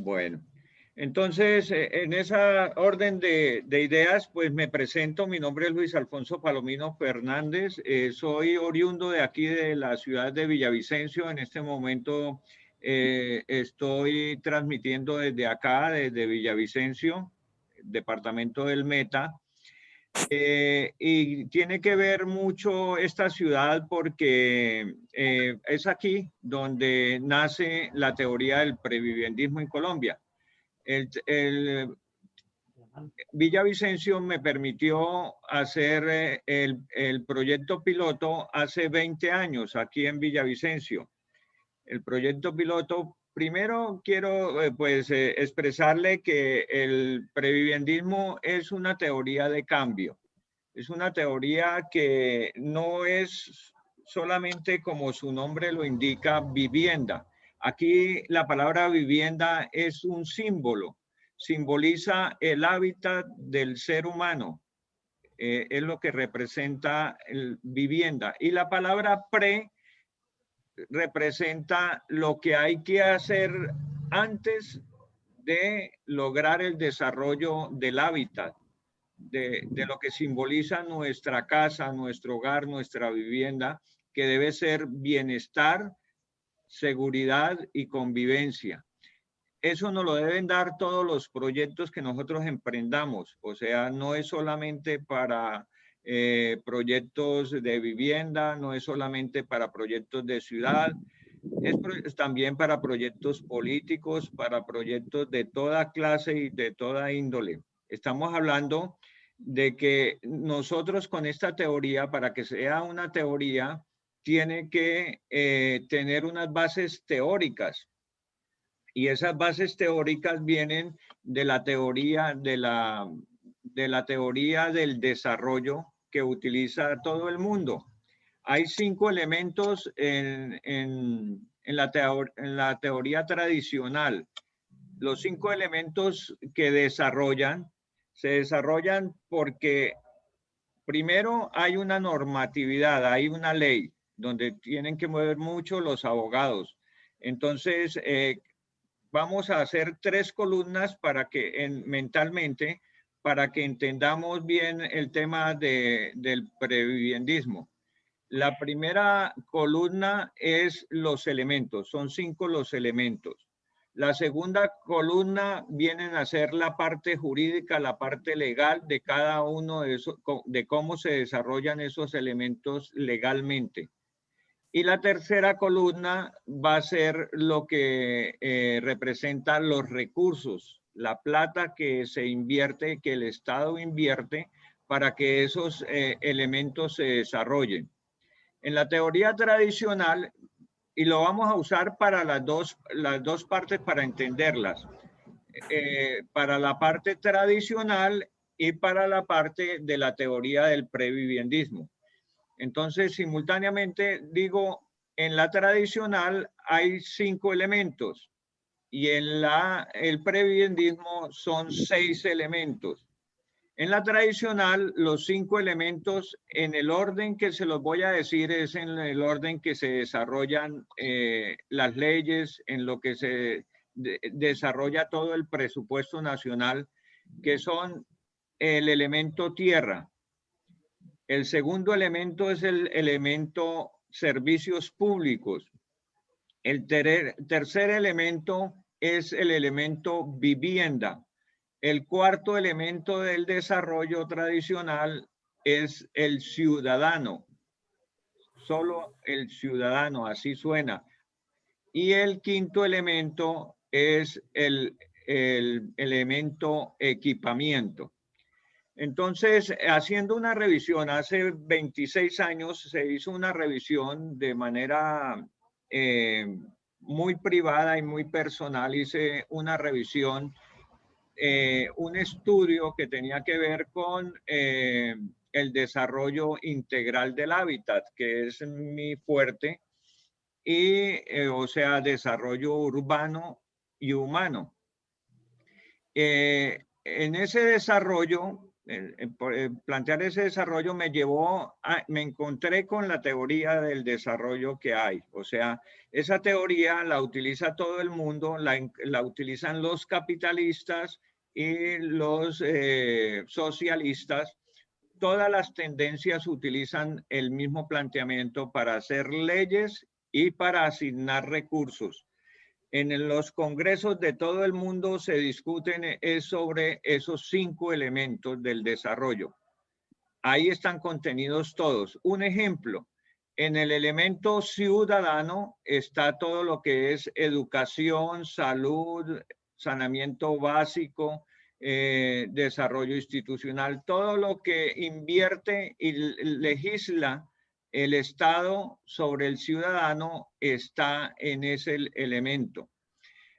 Bueno, entonces, en esa orden de ideas, pues me presento. Mi nombre es Luis Alfonso Palomino Fernández. Soy oriundo de aquí, de la ciudad de Villavicencio. En este momento estoy transmitiendo desde acá, desde Villavicencio, departamento del Meta. Y tiene que ver mucho esta ciudad porque es aquí donde nace la teoría del previviendismo en Colombia. El Villavicencio me permitió hacer el proyecto piloto hace 20 años aquí en Villavicencio. El proyecto piloto, primero quiero expresarle que el previviendismo es una teoría de cambio. Es una teoría que no es solamente, como su nombre lo indica, vivienda. Aquí la palabra vivienda es un símbolo, simboliza el hábitat del ser humano, es lo que representa vivienda. Y la palabra pre representa lo que hay que hacer antes de lograr el desarrollo del hábitat, de lo que simboliza nuestra casa, nuestro hogar, nuestra vivienda, que debe ser bienestar, seguridad y convivencia. Eso nos lo deben dar todos los proyectos que nosotros emprendamos. O sea, no es solamente para proyectos de vivienda, no es solamente para proyectos de ciudad, es también para proyectos políticos, para proyectos de toda clase y de toda índole. Estamos hablando de que nosotros con esta teoría, para que sea una teoría, tiene que tener unas bases teóricas. Y esas bases teóricas vienen de la teoría del desarrollo que utiliza todo el mundo. Hay 5 elementos en la teoría tradicional. Los 5 elementos que se desarrollan porque primero hay una normatividad, hay una ley donde tienen que mover mucho los abogados. Entonces, vamos a hacer 3 columnas para que mentalmente, para que entendamos bien el tema del previviendismo. La primera columna es los elementos, son 5 los elementos. La segunda columna vienen a ser la parte jurídica, la parte legal de cada uno de esos, de cómo se desarrollan esos elementos legalmente. Y la tercera columna va a ser lo que representa los recursos, la plata que se invierte, que el Estado invierte para que esos elementos se desarrollen. En la teoría tradicional, y lo vamos a usar para las dos partes para entenderlas, para la parte tradicional y para la parte de la teoría del previviendismo. Entonces, simultáneamente digo, en la tradicional hay 5 elementos y en el previviendismo son 6 elementos. En la tradicional, los 5 elementos, en el orden que se los voy a decir, es en el orden que se desarrollan las leyes, en lo que se desarrolla todo el presupuesto nacional, que son el elemento tierra. El segundo elemento es el elemento servicios públicos. El tercer elemento es el elemento vivienda. El cuarto elemento del desarrollo tradicional es el ciudadano. Solo el ciudadano, así suena. Y el quinto elemento es el elemento equipamiento. Entonces, haciendo una revisión, hace 26 años se hizo una revisión de manera muy privada y muy personal. Hice una revisión, un estudio que tenía que ver con el desarrollo integral del hábitat, que es mi fuerte, y o sea, desarrollo urbano y humano. En ese desarrollo Plantear ese desarrollo me llevó me encontré con la teoría del desarrollo que hay. O sea, esa teoría la utiliza todo el mundo, la utilizan los capitalistas y los socialistas. Todas las tendencias utilizan el mismo planteamiento para hacer leyes y para asignar recursos. En los congresos de todo el mundo se discuten sobre esos 5 elementos del desarrollo. Ahí están contenidos todos. Un ejemplo, en el elemento ciudadano está todo lo que es educación, salud, saneamiento básico, desarrollo institucional, todo lo que invierte y legisla el Estado sobre el ciudadano está en ese elemento.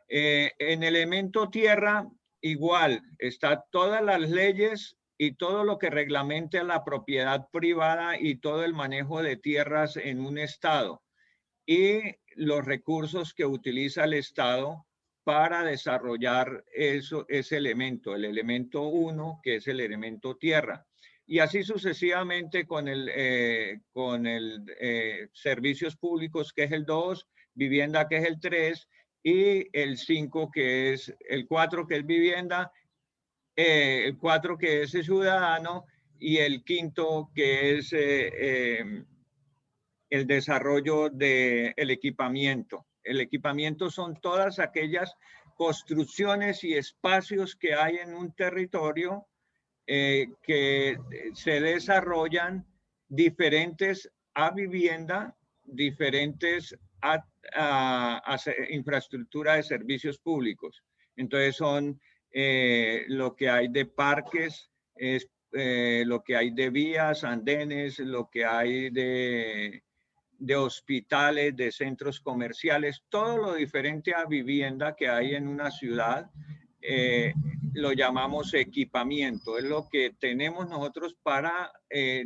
En el elemento tierra, igual, está todas las leyes y todo lo que reglamente la propiedad privada y todo el manejo de tierras en un Estado y los recursos que utiliza el Estado para desarrollar ese elemento, el elemento 1, que es el elemento tierra. Y así sucesivamente con servicios públicos, que es el 2, vivienda, que es el 3, y el 5, que es el 4, que es vivienda, el 4, que es el ciudadano, y el 5, que es el desarrollo del equipamiento. El equipamiento son todas aquellas construcciones y espacios que hay en un territorio que se desarrollan diferentes a vivienda, diferentes a infraestructura de servicios públicos. Entonces son lo que hay de parques, lo que hay de vías, andenes, lo que hay de hospitales, de centros comerciales, todo lo diferente a vivienda que hay en una ciudad, lo llamamos equipamiento. Es lo que tenemos nosotros para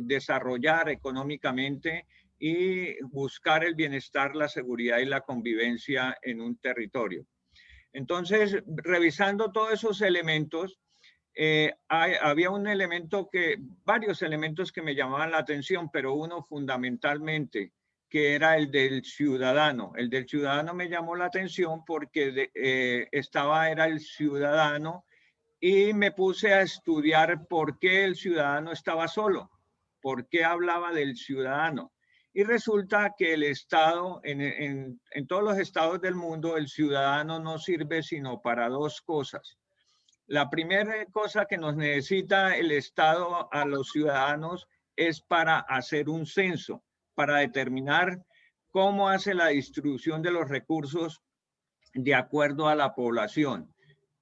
desarrollar económicamente y buscar el bienestar, la seguridad y la convivencia en un territorio. Entonces, revisando todos esos elementos, había un elemento varios elementos que me llamaban la atención, pero uno fundamentalmente, que era el del ciudadano. El del ciudadano me llamó la atención porque era el ciudadano, y me puse a estudiar por qué el ciudadano estaba solo, por qué hablaba del ciudadano. Y resulta que el Estado, en todos los estados del mundo, el ciudadano no sirve sino para 2 cosas. La primera cosa que nos necesita el Estado a los ciudadanos es para hacer un censo, para determinar cómo hace la distribución de los recursos de acuerdo a la población.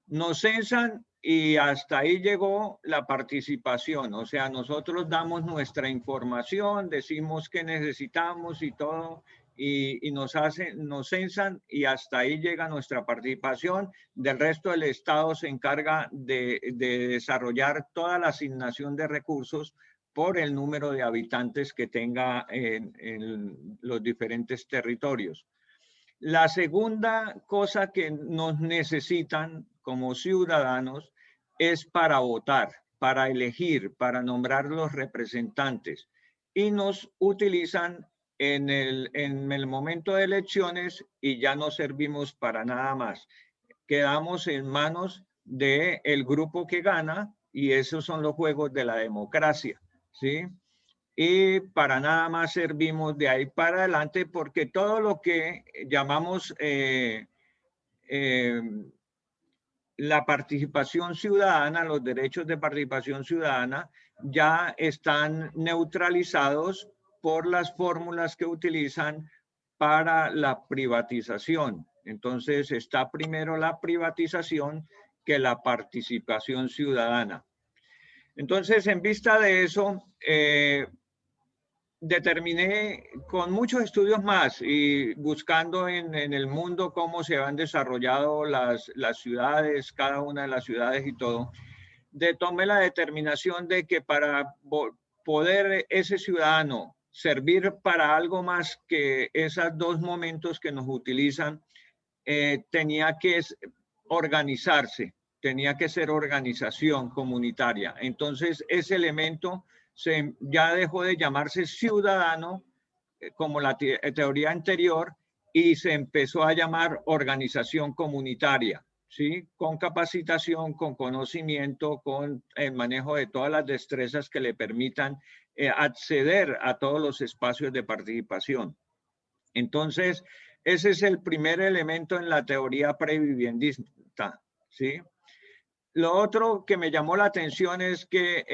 Nos censan y hasta ahí llegó la participación. O sea, nosotros damos nuestra información, decimos qué necesitamos y todo, y nos censan y hasta ahí llega nuestra participación. Del resto del Estado se encarga de desarrollar toda la asignación de recursos por el número de habitantes que tenga en los diferentes territorios. La segunda cosa que nos necesitan como ciudadanos es para votar, para elegir, para nombrar los representantes. Y nos utilizan en el momento de elecciones y ya no servimos para nada más. Quedamos en manos del grupo que gana, y esos son los juegos de la democracia, ¿sí? Y para nada más servimos de ahí para adelante, porque todo lo que llamamos la participación ciudadana, los derechos de participación ciudadana, ya están neutralizados por las fórmulas que utilizan para la privatización. Entonces está primero la privatización que la participación ciudadana. Entonces, en vista de eso, determiné con muchos estudios más y buscando en el mundo cómo se han desarrollado las ciudades, cada una de las ciudades y todo, tomé la determinación de que para poder ese ciudadano servir para algo más que esos 2 momentos que nos utilizan, tenía que organizarse. tenía que ser organización comunitaria. Entonces, ese elemento ya dejó de llamarse ciudadano, como la teoría anterior, y se empezó a llamar organización comunitaria, ¿sí? Con capacitación, con conocimiento, con el manejo de todas las destrezas que le permitan acceder a todos los espacios de participación. Entonces, ese es el primer elemento en la teoría previviendista, ¿sí? Lo otro que me llamó la atención es que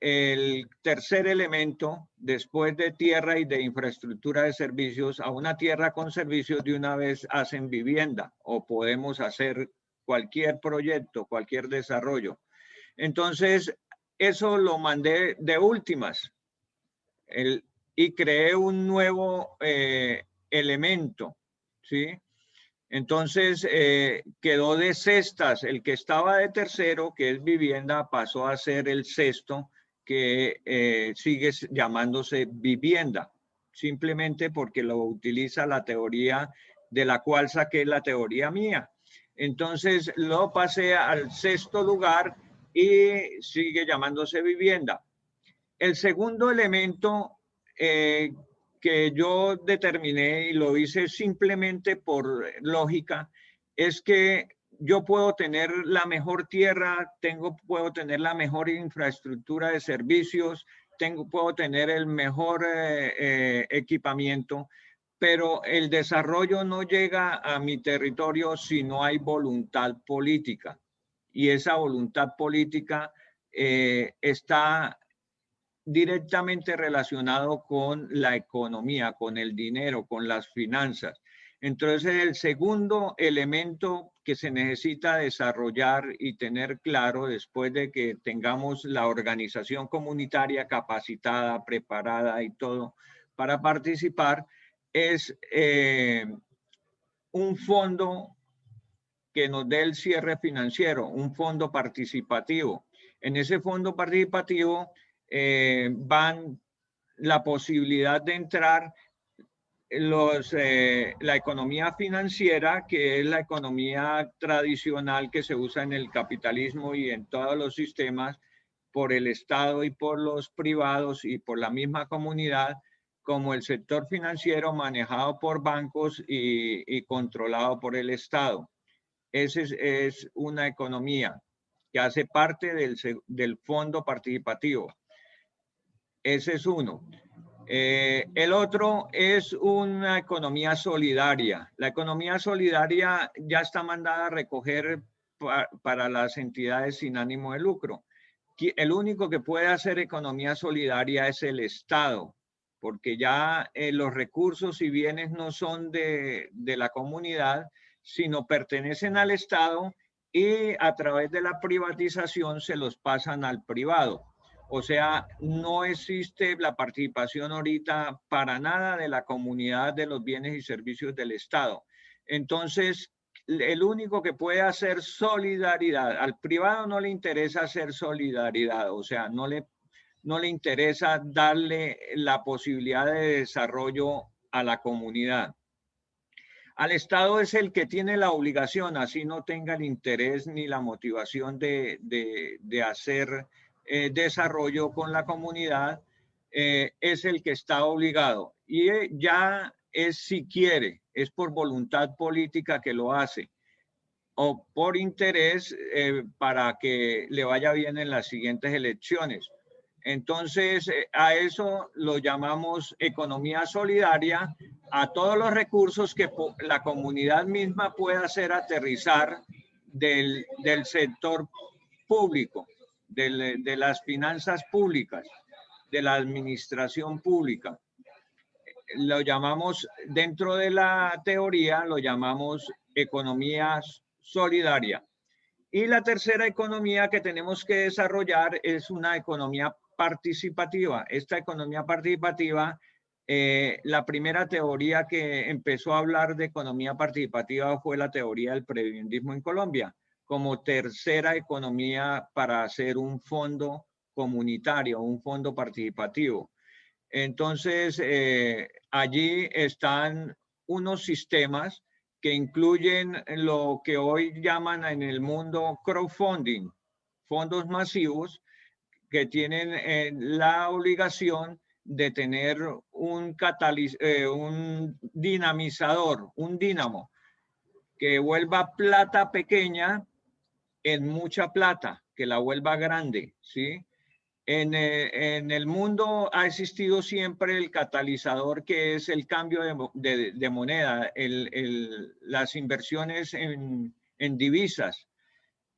el tercer elemento, después de tierra y de infraestructura de servicios, a una tierra con servicios de una vez hacen vivienda o podemos hacer cualquier proyecto, cualquier desarrollo. Entonces, eso lo mandé de últimas y creé un nuevo elemento, ¿sí? Entonces quedó de sextas. El que estaba de tercero, que es vivienda, pasó a ser el sexto, que sigue llamándose vivienda, simplemente porque lo utiliza la teoría de la cual saqué la teoría mía. Entonces lo pasé al sexto lugar y sigue llamándose vivienda. El segundo elemento que yo determiné y lo hice simplemente por lógica es que yo puedo tener la mejor tierra, puedo tener la mejor infraestructura de servicios, puedo tener el mejor equipamiento, pero el desarrollo no llega a mi territorio si no hay voluntad política. Y esa voluntad política está directamente relacionado con la economía, con el dinero, con las finanzas. Entonces, el segundo elemento que se necesita desarrollar y tener claro después de que tengamos la organización comunitaria capacitada, preparada y todo para participar, es un fondo que nos dé el cierre financiero, un fondo participativo. En ese fondo participativo van la posibilidad de entrar la economía financiera, que es la economía tradicional que se usa en el capitalismo y en todos los sistemas por el Estado y por los privados y por la misma comunidad, como el sector financiero manejado por bancos y controlado por el Estado. Esa es una economía que hace parte del fondo participativo. Ese es uno. El otro es una economía solidaria. La economía solidaria ya está mandada a recoger para las entidades sin ánimo de lucro. El único que puede hacer economía solidaria es el Estado, porque ya los recursos y bienes no son de la comunidad, sino pertenecen al Estado y a través de la privatización se los pasan al privado. O sea, no existe la participación ahorita para nada de la comunidad de los bienes y servicios del Estado. Entonces, el único que puede hacer solidaridad, al privado no le interesa hacer solidaridad, o sea, no le interesa darle la posibilidad de desarrollo a la comunidad. Al Estado es el que tiene la obligación, así no tenga el interés ni la motivación de hacer desarrollo con la comunidad, es el que está obligado. Y ya es si quiere, es por voluntad política que lo hace, o por interés para que le vaya bien en las siguientes elecciones. Entonces, a eso lo llamamos economía solidaria, a todos los recursos que la comunidad misma pueda hacer aterrizar del sector público, de las finanzas públicas, de la administración pública. Lo llamamos, dentro de la teoría, lo llamamos economía solidaria. Y la tercera economía que tenemos que desarrollar es una economía participativa. Esta economía participativa, la primera teoría que empezó a hablar de economía participativa fue la teoría del previviendismo en Colombia, como tercera economía para hacer un fondo comunitario, un fondo participativo. Entonces, allí están unos sistemas que incluyen lo que hoy llaman en el mundo crowdfunding, fondos masivos que tienen la obligación de tener un dinamizador, un dínamo, que vuelva plata pequeña en mucha plata, que la vuelva grande, ¿sí? En el mundo ha existido siempre el catalizador, que es el cambio de moneda, las inversiones en divisas.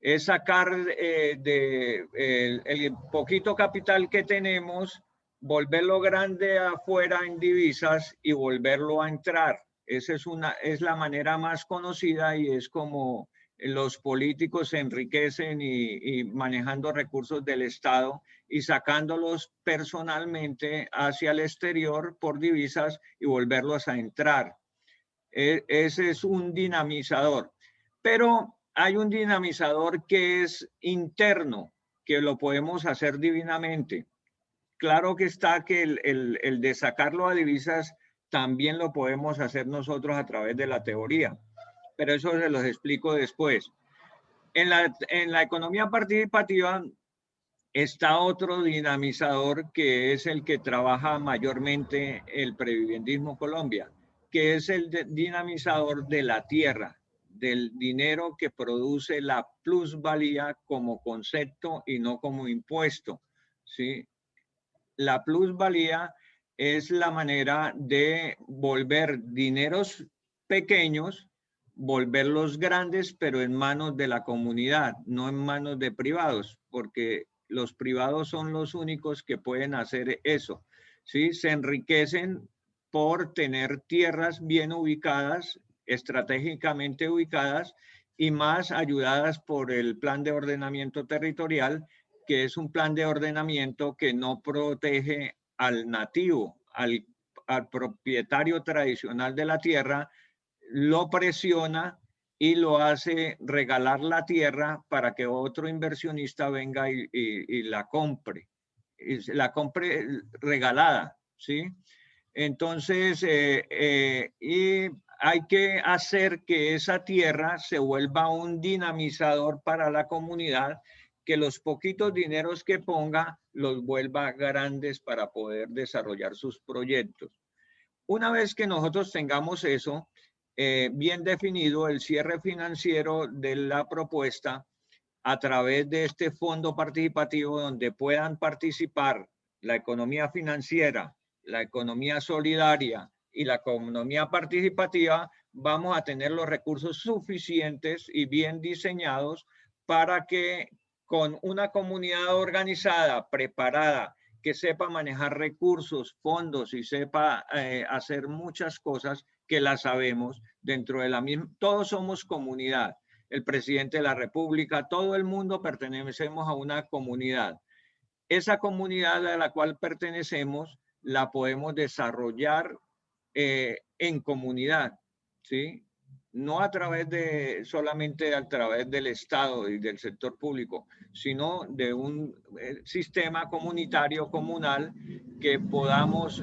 Es sacar el poquito capital que tenemos, volverlo grande afuera en divisas y volverlo a entrar. Esa es la manera más conocida y es como los políticos se enriquecen y manejando recursos del Estado y sacándolos personalmente hacia el exterior por divisas y volverlos a entrar. Ese es un dinamizador. Pero hay un dinamizador que es interno, que lo podemos hacer divinamente. Claro que está que el de sacarlo a divisas también lo podemos hacer nosotros a través de la teoría, pero eso se los explico después. En la economía participativa está otro dinamizador que es el que trabaja mayormente el Previviendismo Colombia, que es el dinamizador de la tierra, del dinero que produce la plusvalía como concepto y no como impuesto, ¿sí? La plusvalía es la manera de volver dineros pequeños, volverlos grandes, pero en manos de la comunidad, no en manos de privados, porque los privados son los únicos que pueden hacer eso, ¿sí? Se enriquecen por tener tierras bien ubicadas, estratégicamente ubicadas y más ayudadas por el plan de ordenamiento territorial, que es un plan de ordenamiento que no protege al nativo, al propietario tradicional de la tierra, lo presiona y lo hace regalar la tierra para que otro inversionista venga y la compre regalada, ¿sí? Entonces, y hay que hacer que esa tierra se vuelva un dinamizador para la comunidad, que los poquitos dineros que ponga los vuelva grandes para poder desarrollar sus proyectos. Una vez que nosotros tengamos eso bien definido, el cierre financiero de la propuesta a través de este fondo participativo donde puedan participar la economía financiera, la economía solidaria y la economía participativa, vamos a tener los recursos suficientes y bien diseñados para que con una comunidad organizada, preparada, que sepa manejar recursos, fondos y sepa hacer muchas cosas que las sabemos dentro de la misma. Todos somos comunidad. El presidente de la República, todo el mundo pertenecemos a una comunidad. Esa comunidad a la cual pertenecemos la podemos desarrollar en comunidad, ¿sí? No a través solamente a través del Estado y del sector público, sino de un sistema comunitario, comunal, que podamos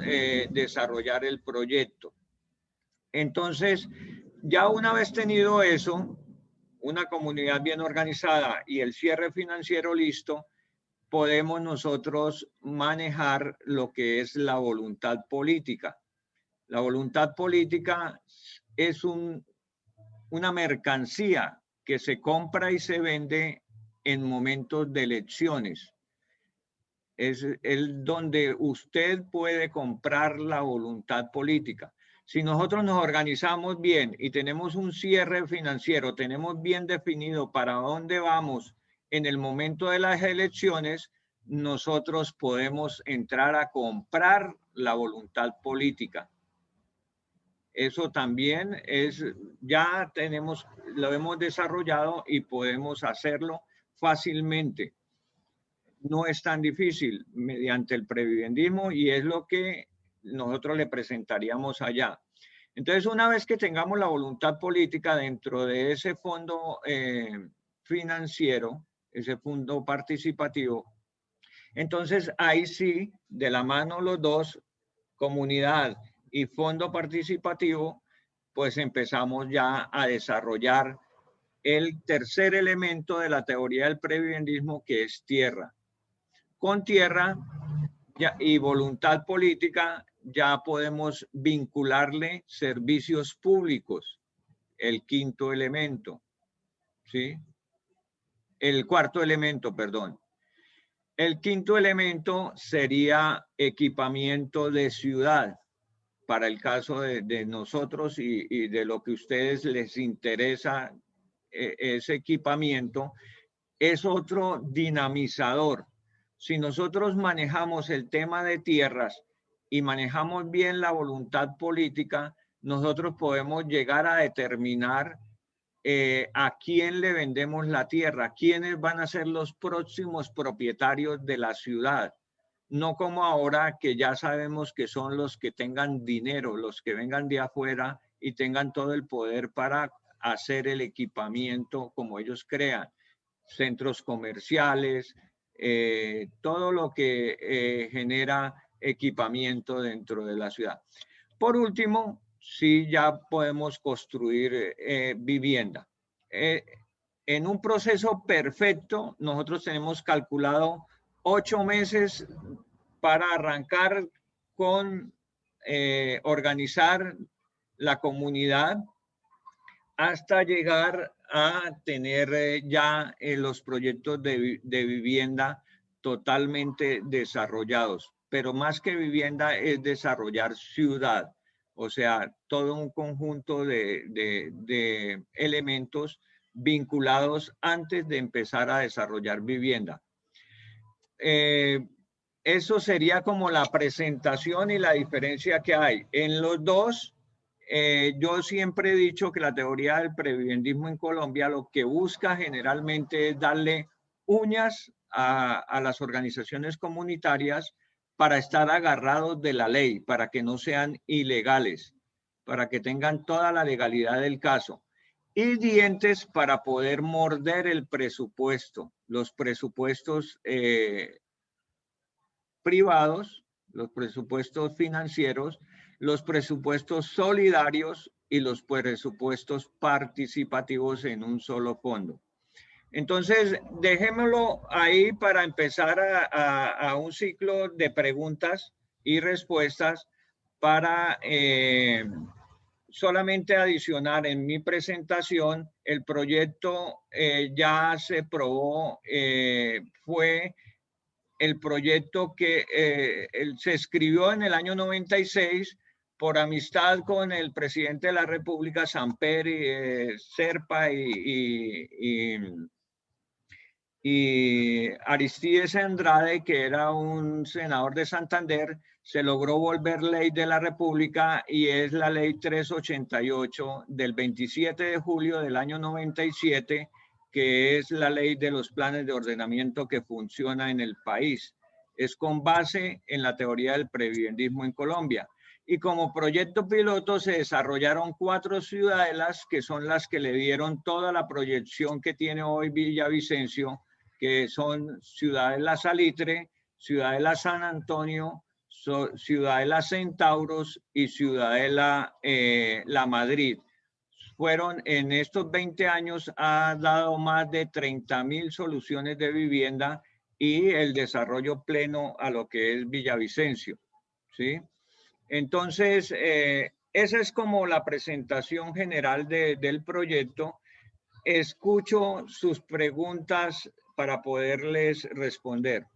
desarrollar el proyecto. Entonces, ya una vez tenido eso, una comunidad bien organizada y el cierre financiero listo, podemos nosotros manejar lo que es la voluntad política. La voluntad política es una mercancía que se compra y se vende en momentos de elecciones. Es el donde usted puede comprar la voluntad política. Si nosotros nos organizamos bien y tenemos un cierre financiero, tenemos bien definido para dónde vamos en el momento de las elecciones, nosotros podemos entrar a comprar la voluntad política. Eso también ya lo hemos desarrollado y podemos hacerlo fácilmente. No es tan difícil mediante el previviendismo y es lo que nosotros le presentaríamos allá. Entonces, una vez que tengamos la voluntad política dentro de ese fondo financiero, ese fondo participativo, entonces ahí sí, de la mano los dos, comunidad y fondo participativo, pues empezamos ya a desarrollar el tercer elemento de la teoría del previviendismo, que es tierra. Con tierra y voluntad política ya podemos vincularle servicios públicos, el quinto elemento, ¿sí? El cuarto elemento, perdón. El quinto elemento sería equipamiento de ciudad. Para el caso de nosotros y de lo que a ustedes les interesa ese equipamiento, es otro dinamizador. Si nosotros manejamos el tema de tierras y manejamos bien la voluntad política, nosotros podemos llegar a determinar a quién le vendemos la tierra, quiénes van a ser los próximos propietarios de la ciudad. No como ahora que ya sabemos que son los que tengan dinero, los que vengan de afuera y tengan todo el poder para hacer el equipamiento como ellos crean. Centros comerciales, todo lo que genera equipamiento dentro de la ciudad. Por último, sí ya podemos construir vivienda. En un proceso perfecto, nosotros tenemos calculado 8 meses para arrancar con organizar la comunidad hasta llegar a tener ya los proyectos de vivienda totalmente desarrollados. Pero más que vivienda es desarrollar ciudad, o sea, todo un conjunto de elementos vinculados antes de empezar a desarrollar vivienda. Eso sería como la presentación y la diferencia que hay. En los dos, yo siempre he dicho que la teoría del previviendismo en Colombia lo que busca generalmente es darle uñas a las organizaciones comunitarias para estar agarrados de la ley, para que no sean ilegales, para que tengan toda la legalidad del caso. Y dientes para poder morder el presupuesto, los presupuestos privados, los presupuestos financieros, los presupuestos solidarios y los presupuestos participativos en un solo fondo. Entonces, dejémoslo ahí para empezar a un ciclo de preguntas y respuestas para solamente adicionar en mi presentación. El proyecto ya se probó, fue el proyecto que se escribió en el año 96 por amistad con el presidente de la República, Samper Serpa y Aristides Andrade, que era un senador de Santander. Se logró volver ley de la República y es la ley 388 del 27 de julio del año 97, que es la ley de los planes de ordenamiento que funciona en el país. Es con base en la teoría del previviendismo en Colombia. Y como proyecto piloto se desarrollaron 4 ciudadelas que son las que le dieron toda la proyección que tiene hoy Villavicencio, que son Ciudadela Salitre, Ciudadela San Antonio, Ciudadela Centauros y Ciudadela La Madrid. Fueron en estos 20 años, ha dado más de 30.000 soluciones de vivienda y el desarrollo pleno a lo que es Villavicencio, ¿sí? Entonces, esa es como la presentación general del proyecto. Escucho sus preguntas para poderles responder.